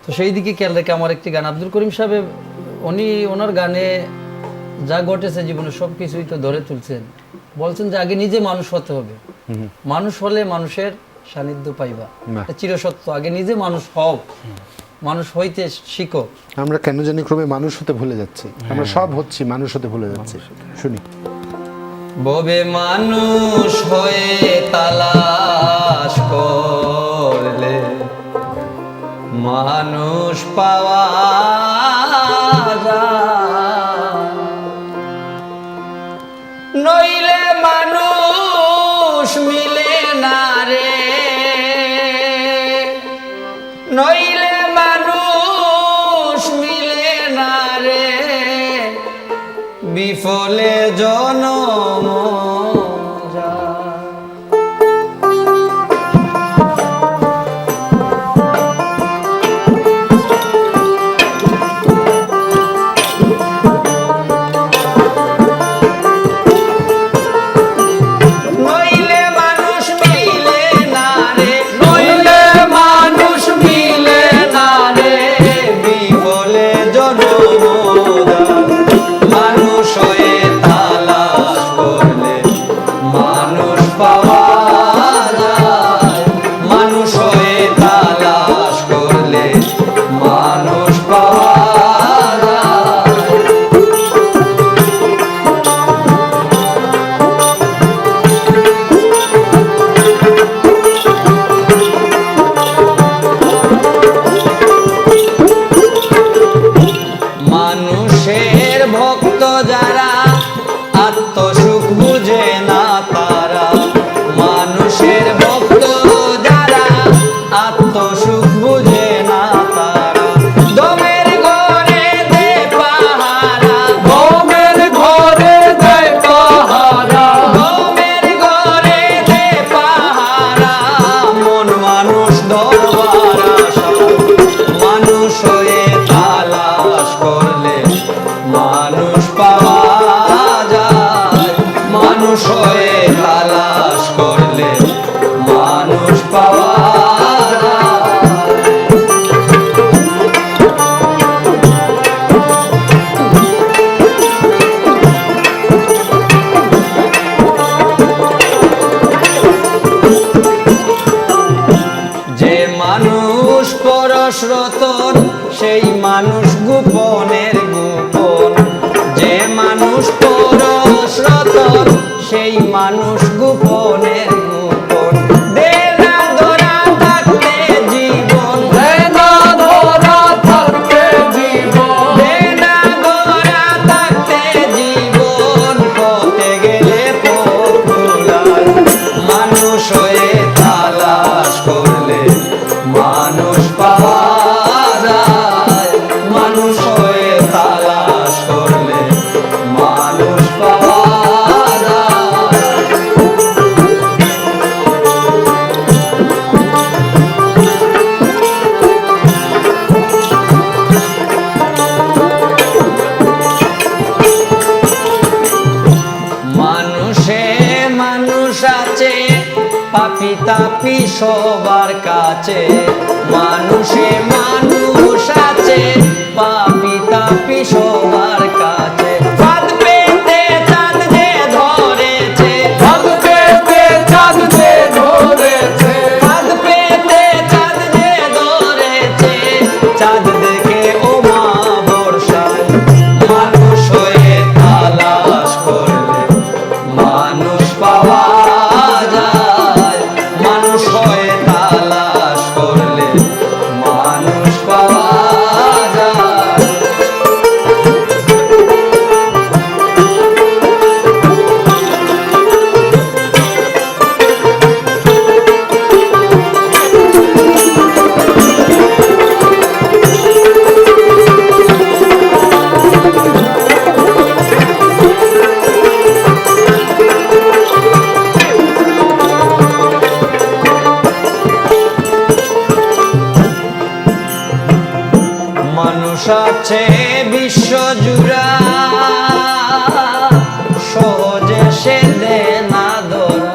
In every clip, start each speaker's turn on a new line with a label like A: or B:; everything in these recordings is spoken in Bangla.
A: তো সেই দিকে খেয়াল রেখে আমার একটি গান আব্দুল করিম সাহেব উনি ওনার গানে যা ঘটেছে জীবনে সব কিছুই তো ধরে তুলছেন, বলছেন যে আগে নিজে মানুষ হতে হবে, মানুষ হলে মানুষের সান্নিধ্য পাইবা, চিরসত্য। আগে নিজে মানুষ হও, মানুষ হইতে শিখো।
B: আমরা কেন জানি ক্রমে মানুষ হতে ভুলে যাচ্ছি, আমরা সব হচ্ছি মানুষ হতে ভুলে যাচ্ছি। শুনি।
A: ববে মানুষ হয়ে তালাশ করলে মানুষ পাওয়া যায়, নইলে মানুষ মিলে না রে, নইলে মানুষ মিলে না রে, বিফলে জনম যায়। মানুষের ভক্ত যারা আত্মসুখ বুঝে না তারা, মানুষের ভক্ত যারা আত্মসুখ বুঝে না তারা, দমের ঘরে দে পাহারা, দমের ঘরে দে পাহারা, দমের ঘরে দে পাহারা, মন মানুষ দরবার আশা, মানুষ হয়ে তালাশ করলে মানুষ পাওয়া যায়, মানুষ হয়ে তালাশ করলে মানুষ পাওয়া যায়। যে মানুষ পরশরতন সেই মানুষ গোপনের গোপন, যে মানুষ পরশরতন সেই মানুষ গোপনের গোপন, দেনা ধরা থাকতে জীবন, দেনা ধরা থাকতে জীবন, দেনা ধরা থাকতে জীবন, পথে গেলে পথ ভুলায়, মানুষ হয়ে তালাশ করলে মানুষ পাওয়া যায়, মানুষ হয়ে তালাশ করলে মানুষ পাওয়া যায়। মানুষে মানুষ আছে পাপি তাপি সবার কাছে, মানুষে মানুষ আছে পাপি তাপি সবার কাছে, ফাঁদ পেতে চাঁদ যে ধরেছে, ফাঁদ পেতে চাঁদ যে ধরেছে, ফাঁদ পেতে চাঁদ যে ধরেছে, চাঁদ দেখে ও মা বর্ষায়, মানুষ হয়ে তালাশ করলে মানুষ পাওয়া যায়, মানুষ হয়ে তালাশ করলে মানুষ পাওয়া যায়। মানুষ আছে বিশ্বজুড়া, সহজে সে দেয় না ধরা,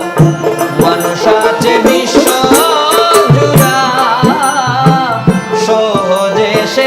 A: মানুষ আছে বিশ্বজুড়া, সহজে মাঝে এসে